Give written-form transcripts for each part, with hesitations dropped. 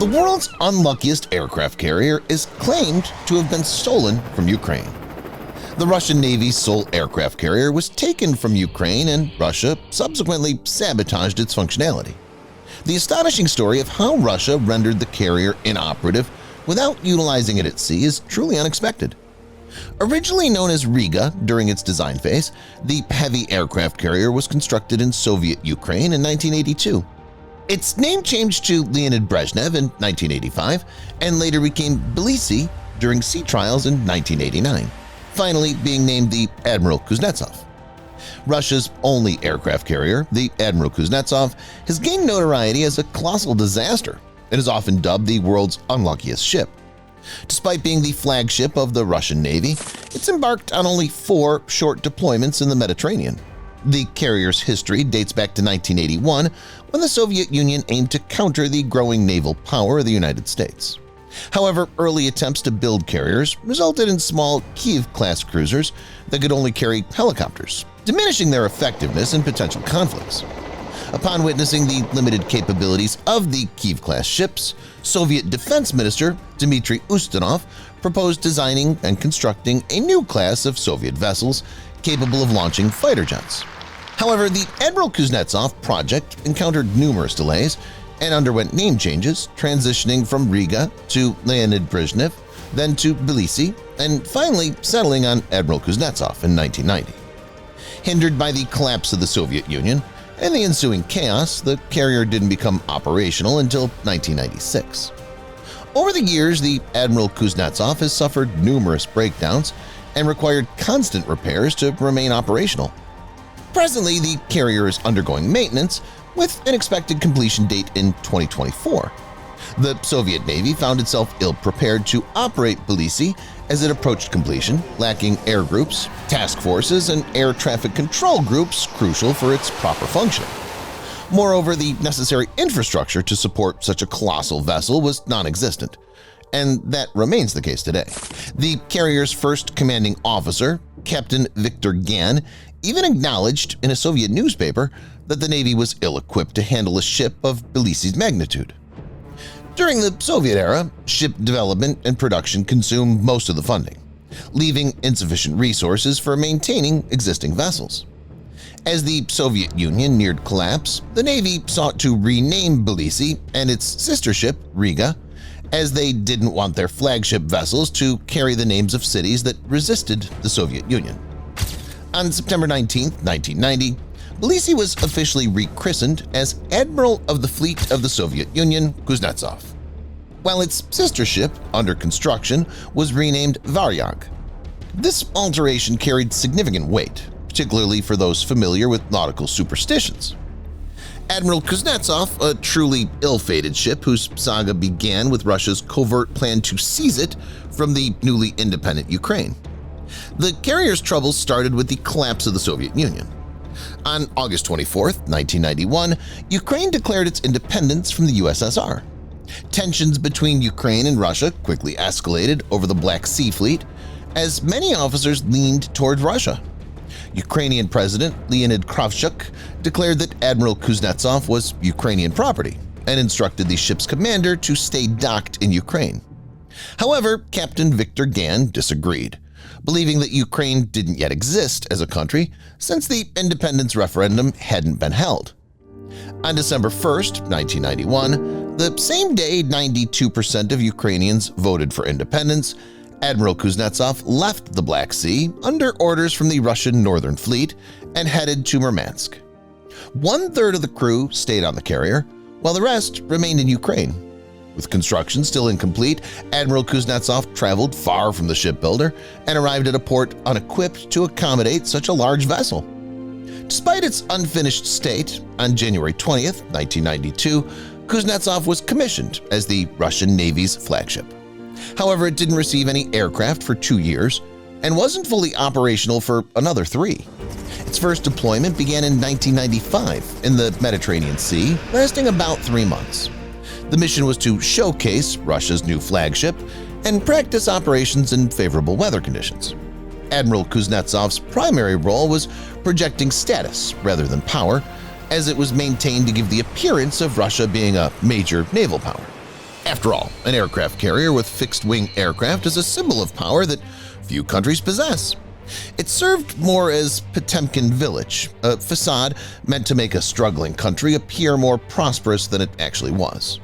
The world's unluckiest aircraft carrier is claimed to have been stolen from Ukraine. The Russian Navy's sole aircraft carrier was taken from Ukraine, and Russia subsequently sabotaged its functionality. The astonishing story of how Russia rendered the carrier inoperative without utilizing it at sea is truly unexpected. Originally known as Riga during its design phase, the heavy aircraft carrier was constructed in Soviet Ukraine in 1982. Its name changed to Leonid Brezhnev in 1985 and later became Tbilisi during sea trials in 1989, finally being named the Admiral Kuznetsov. Russia's only aircraft carrier, the Admiral Kuznetsov, has gained notoriety as a colossal disaster and is often dubbed the world's unluckiest ship. Despite being the flagship of the Russian Navy, it's embarked on only 4 short deployments in the Mediterranean. The carrier's history dates back to 1981, when the Soviet Union aimed to counter the growing naval power of the United States. However, early attempts to build carriers resulted in small Kyiv-class cruisers that could only carry helicopters, diminishing their effectiveness in potential conflicts. Upon witnessing the limited capabilities of the Kyiv-class ships, Soviet Defense Minister Dmitry Ustinov proposed designing and constructing a new class of Soviet vessels capable of launching fighter jets. However, the Admiral Kuznetsov project encountered numerous delays and underwent name changes, transitioning from Riga to Leonid Brezhnev, then to Tbilisi, and finally settling on Admiral Kuznetsov in 1990. Hindered by the collapse of the Soviet Union and the ensuing chaos, the carrier didn't become operational until 1996. Over the years, the Admiral Kuznetsov has suffered numerous breakdowns and required constant repairs to remain operational. Presently, the carrier is undergoing maintenance with an expected completion date in 2024. The Soviet Navy found itself ill-prepared to operate Tbilisi as it approached completion, lacking air groups, task forces, and air traffic control groups crucial for its proper function. Moreover, the necessary infrastructure to support such a colossal vessel was non-existent, and that remains the case today. The carrier's first commanding officer, Captain Viktor Gan, even acknowledged in a Soviet newspaper that the Navy was ill-equipped to handle a ship of Tbilisi's magnitude. During the Soviet era, ship development and production consumed most of the funding, leaving insufficient resources for maintaining existing vessels. As the Soviet Union neared collapse, the Navy sought to rename Tbilisi and its sister ship, Riga, as they didn't want their flagship vessels to carry the names of cities that resisted the Soviet Union. On September 19, 1990, Tbilisi was officially rechristened as Admiral of the Fleet of the Soviet Union, Kuznetsov, while its sister ship, under construction, was renamed Varyag. This alteration carried significant weight, particularly for those familiar with nautical superstitions. Admiral Kuznetsov, a truly ill-fated ship whose saga began with Russia's covert plan to seize it from the newly independent Ukraine. The carrier's troubles started with the collapse of the Soviet Union. On August 24, 1991, Ukraine declared its independence from the USSR. Tensions between Ukraine and Russia quickly escalated over the Black Sea Fleet, as many officers leaned toward Russia. Ukrainian President Leonid Kravchuk declared that Admiral Kuznetsov was Ukrainian property and instructed the ship's commander to stay docked in Ukraine. However, Captain Viktor Gan disagreed, believing that Ukraine didn't yet exist as a country since the independence referendum hadn't been held. On December 1, 1991, the same day 92% of Ukrainians voted for independence, Admiral Kuznetsov left the Black Sea under orders from the Russian Northern Fleet and headed to Murmansk. 1/3 of the crew stayed on the carrier, while the rest remained in Ukraine. With construction still incomplete, Admiral Kuznetsov traveled far from the shipbuilder and arrived at a port unequipped to accommodate such a large vessel. Despite its unfinished state, on January 20, 1992, Kuznetsov was commissioned as the Russian Navy's flagship. However, it didn't receive any aircraft for 2 years and wasn't fully operational for another 3. Its first deployment began in 1995 in the Mediterranean Sea, lasting about 3 months. The mission was to showcase Russia's new flagship and practice operations in favorable weather conditions. Admiral Kuznetsov's primary role was projecting status rather than power, as it was maintained to give the appearance of Russia being a major naval power. After all, an aircraft carrier with fixed-wing aircraft is a symbol of power that few countries possess. It served more as Potemkin Village, a facade meant to make a struggling country appear more prosperous than it actually was.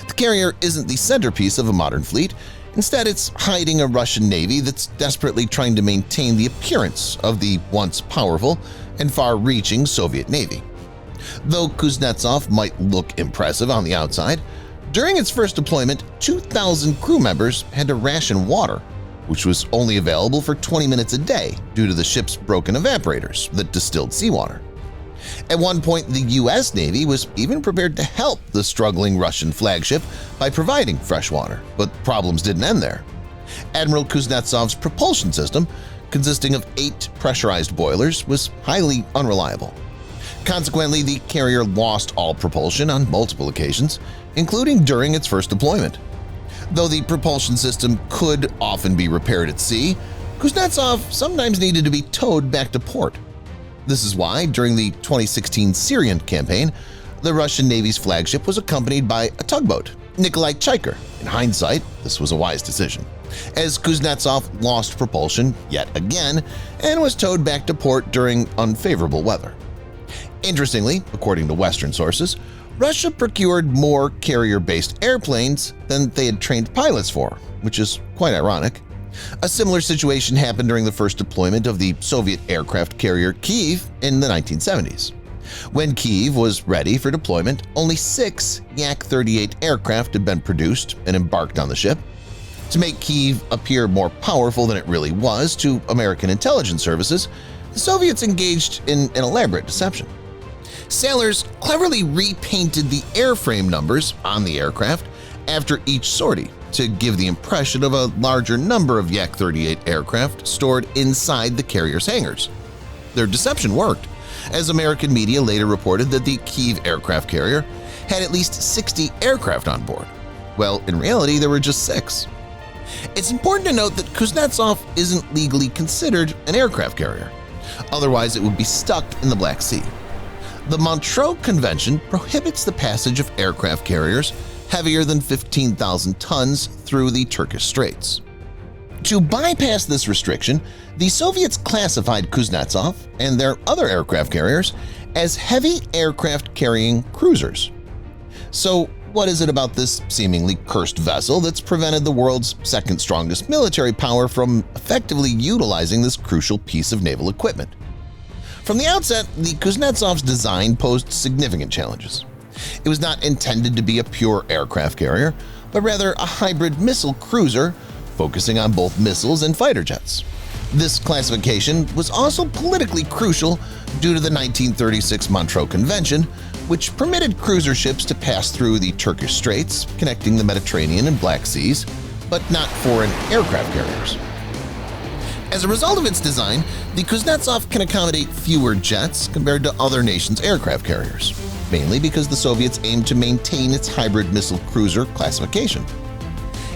The carrier isn't the centerpiece of a modern fleet. Instead, it's hiding a Russian Navy that's desperately trying to maintain the appearance of the once powerful and far-reaching Soviet Navy. Though Kuznetsov might look impressive on the outside, during its first deployment, 2,000 crew members had to ration water, which was only available for 20 minutes a day due to the ship's broken evaporators that distilled seawater. At one point, the U.S. Navy was even prepared to help the struggling Russian flagship by providing fresh water, but problems didn't end there. Admiral Kuznetsov's propulsion system, consisting of 8 pressurized boilers, was highly unreliable. Consequently, the carrier lost all propulsion on multiple occasions, including during its first deployment. Though the propulsion system could often be repaired at sea, Kuznetsov sometimes needed to be towed back to port. This is why, during the 2016 Syrian campaign, the Russian Navy's flagship was accompanied by a tugboat, Nikolai Chaiker. In hindsight, this was a wise decision, as Kuznetsov lost propulsion yet again and was towed back to port during unfavorable weather. Interestingly, according to Western sources, Russia procured more carrier-based airplanes than they had trained pilots for, which is quite ironic. A similar situation happened during the first deployment of the Soviet aircraft carrier Kyiv in the 1970s. When Kyiv was ready for deployment, only 6 Yak-38 aircraft had been produced and embarked on the ship. To make Kyiv appear more powerful than it really was to American intelligence services, the Soviets engaged in an elaborate deception. Sailors cleverly repainted the airframe numbers on the aircraft after each sortie to give the impression of a larger number of Yak-38 aircraft stored inside the carrier's hangars. Their deception worked, as American media later reported that the Kyiv aircraft carrier had at least 60 aircraft on board. Well, in reality, there were just 6. It's important to note that Kuznetsov isn't legally considered an aircraft carrier. Otherwise, it would be stuck in the Black Sea. The Montreux Convention prohibits the passage of aircraft carriers heavier than 15,000 tons through the Turkish Straits. To bypass this restriction, the Soviets classified Kuznetsov and their other aircraft carriers as heavy aircraft carrying cruisers. So, what is it about this seemingly cursed vessel that's prevented the world's second strongest military power from effectively utilizing this crucial piece of naval equipment? From the outset, the Kuznetsov's design posed significant challenges. It was not intended to be a pure aircraft carrier, but rather a hybrid missile cruiser focusing on both missiles and fighter jets. This classification was also politically crucial due to the 1936 Montreux Convention, which permitted cruiser ships to pass through the Turkish Straits, connecting the Mediterranean and Black Seas, but not foreign aircraft carriers. As a result of its design, the Kuznetsov can accommodate fewer jets compared to other nations' aircraft carriers, mainly because the Soviets aimed to maintain its hybrid missile cruiser classification.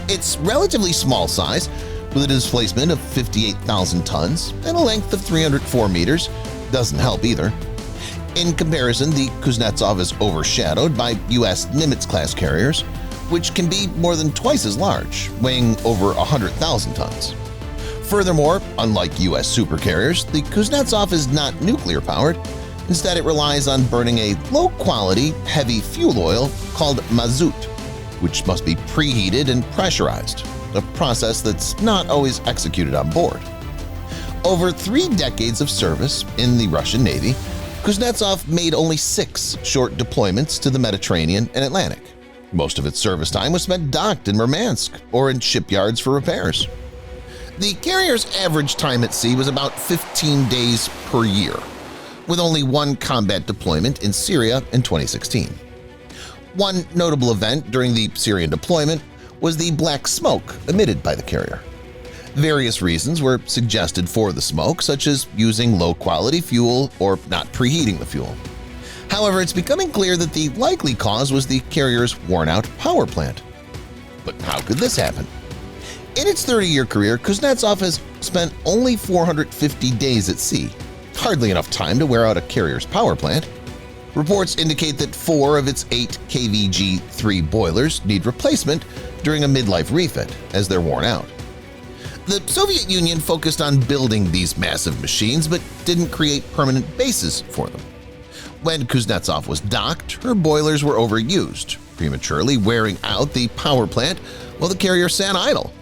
Its relatively small size, with a displacement of 58,000 tons and a length of 304 meters, doesn't help either. In comparison, the Kuznetsov is overshadowed by U.S. Nimitz-class carriers, which can be more than twice as large, weighing over 100,000 tons. Furthermore, unlike U.S. supercarriers, the Kuznetsov is not nuclear-powered. Instead, it relies on burning a low-quality, heavy fuel oil called mazout, which must be preheated and pressurized, a process that's not always executed on board. Over 3 decades of service in the Russian Navy, Kuznetsov made only 6 short deployments to the Mediterranean and Atlantic. Most of its service time was spent docked in Murmansk or in shipyards for repairs. The carrier's average time at sea was about 15 days per year, with only 1 combat deployment in Syria in 2016. One notable event during the Syrian deployment was the black smoke emitted by the carrier. Various reasons were suggested for the smoke, such as using low-quality fuel or not preheating the fuel. However, it's becoming clear that the likely cause was the carrier's worn-out power plant. But how could this happen? In its 30-year career, Kuznetsov has spent only 450 days at sea, hardly enough time to wear out a carrier's power plant. Reports indicate that 4 of its 8 KVG-3 boilers need replacement during a midlife refit as they're worn out. The Soviet Union focused on building these massive machines but didn't create permanent bases for them. When Kuznetsov was docked, her boilers were overused, prematurely wearing out the power plant while the carrier sat idle,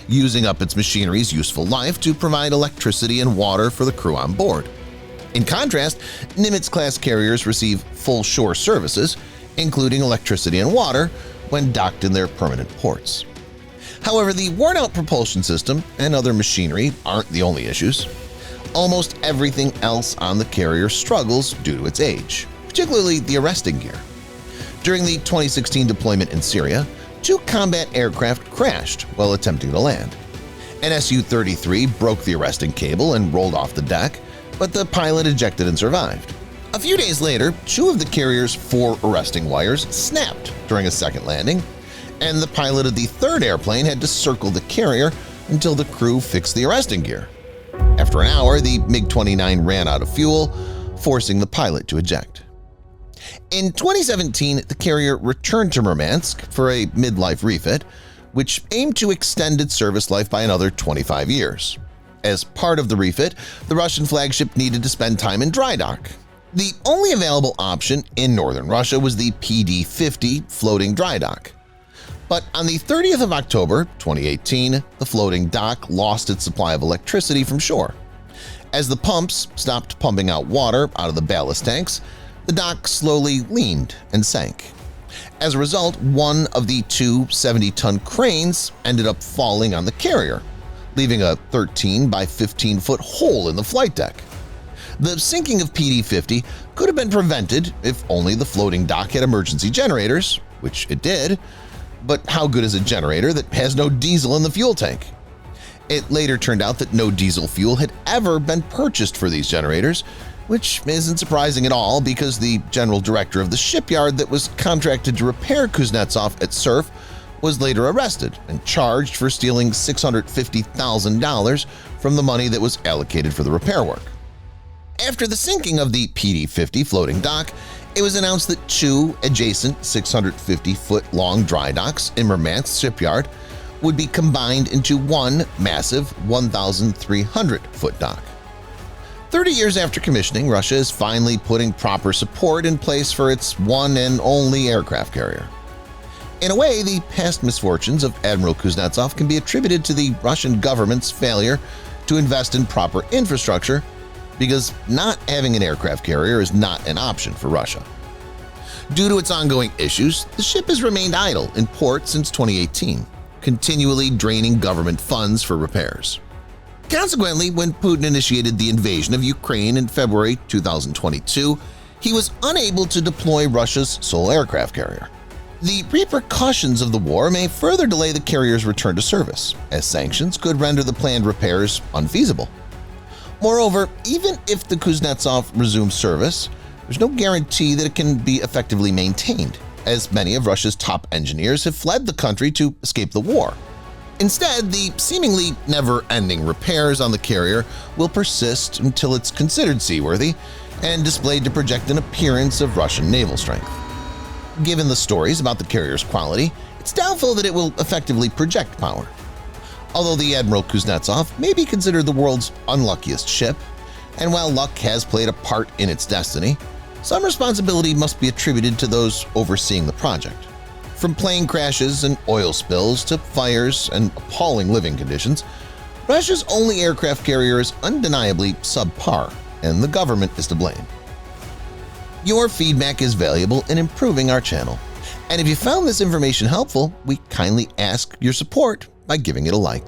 using up its machinery's useful life to provide electricity and water for the crew on board. In contrast, Nimitz-class carriers receive full shore services, including electricity and water, when docked in their permanent ports. However, the worn-out propulsion system and other machinery aren't the only issues. Almost everything else on the carrier struggles due to its age, particularly the arresting gear. During the 2016 deployment in Syria, 2 combat aircraft crashed while attempting to land. An Su-33 broke the arresting cable and rolled off the deck, but the pilot ejected and survived. A few days later, 2 of the carrier's 4 arresting wires snapped during a second landing, and the pilot of the 3rd airplane had to circle the carrier until the crew fixed the arresting gear. After an hour, the MiG-29 ran out of fuel, forcing the pilot to eject. In 2017, the carrier returned to Murmansk for a midlife refit, which aimed to extend its service life by another 25 years. As part of the refit, the Russian flagship needed to spend time in dry dock. The only available option in northern Russia was the PD-50 floating dry dock. But on the 30th of October 2018, the floating dock lost its supply of electricity from shore. As the pumps stopped pumping out water out of the ballast tanks, the dock slowly leaned and sank. As a result, one of the 2 70-ton cranes ended up falling on the carrier, leaving a 13 by 15-foot hole in the flight deck. The sinking of PD-50 could have been prevented if only the floating dock had emergency generators, which it did, but how good is a generator that has no diesel in the fuel tank? It later turned out that no diesel fuel had ever been purchased for these generators, which isn't surprising at all because the general director of the shipyard that was contracted to repair Kuznetsov at SURF was later arrested and charged for stealing $650,000 from the money that was allocated for the repair work. After the sinking of the PD-50 floating dock, it was announced that 2 adjacent 650-foot-long dry docks in Murmansk shipyard would be combined into one massive 1,300-foot dock. 30 years after commissioning, Russia is finally putting proper support in place for its one and only aircraft carrier. In a way, the past misfortunes of Admiral Kuznetsov can be attributed to the Russian government's failure to invest in proper infrastructure, because not having an aircraft carrier is not an option for Russia. Due to its ongoing issues, the ship has remained idle in port since 2018, continually draining government funds for repairs. Consequently, when Putin initiated the invasion of Ukraine in February 2022, he was unable to deploy Russia's sole aircraft carrier. The repercussions of the war may further delay the carrier's return to service, as sanctions could render the planned repairs unfeasible. Moreover, even if the Kuznetsov resumes service, there's no guarantee that it can be effectively maintained, as many of Russia's top engineers have fled the country to escape the war. Instead, the seemingly never-ending repairs on the carrier will persist until it's considered seaworthy and displayed to project an appearance of Russian naval strength. Given the stories about the carrier's quality, it's doubtful that it will effectively project power. Although the Admiral Kuznetsov may be considered the world's unluckiest ship, and while luck has played a part in its destiny, some responsibility must be attributed to those overseeing the project. From plane crashes and oil spills to fires and appalling living conditions, Russia's only aircraft carrier is undeniably subpar, and the government is to blame. Your feedback is valuable in improving our channel, and if you found this information helpful, we kindly ask your support by giving it a like.